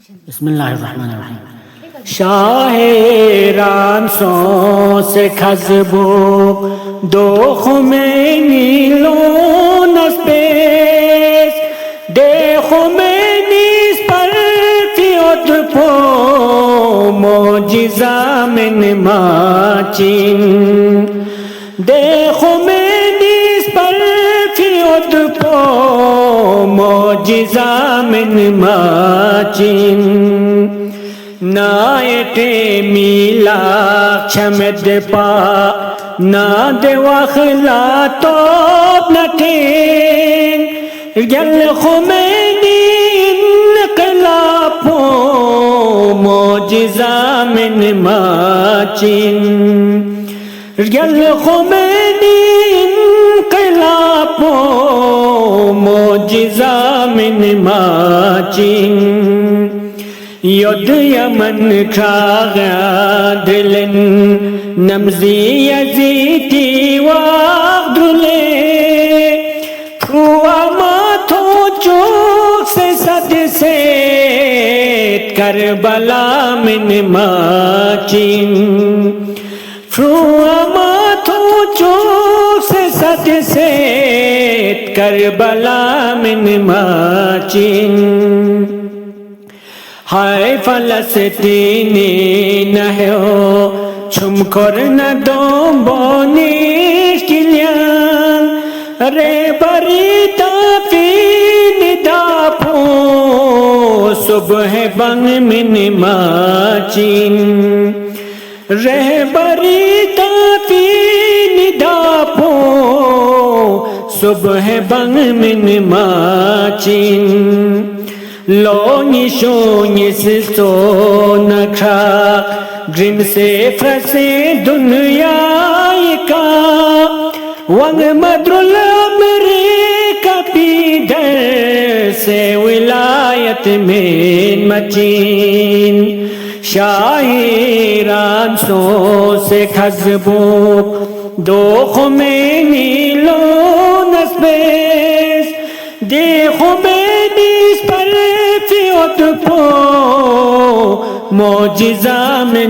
बिस्मिल्लाहिर्रहमानिर्रहीम। शाहेरांसों से खजबो दो खुमैनी लोनस पेश देखो मैनीस पर फियोत पो मोजिजा में माचिन देखो मैनीस पर फियोत पो मोजिजा में माचिन नायटे मिला क्षमद पा ना देवखला तो नटेन गल खुमैनी इनकलापो मोजिजा में माचिन गल खुमैनी इनकलापो मोजिजा में माचिन युद्ध यमन खागा दिलन नमजी यजीती वागदुले खुआ माथो चोक से सद से करबला में माचिन खुआ माथो चोक से सद से करबला में माचिन हाय फलस्तीनी नहो छुमकर न दो बोनिश किलियान रे बरीता फीन दापो सुबह बंग मिन माचिन रे बरीता फीन दापो सुबह बंग मिन माचिन लोनी शोनी सिस्तो नखा ग्रिम से फसे दुनिया का वंग मद्रुल अमरीका पीडर से विलायत में मचीन शाहिरांसों से खजबो दो खुमैनी लोनस पेश देखो मैनीस पर फियोत पो मोजिजा में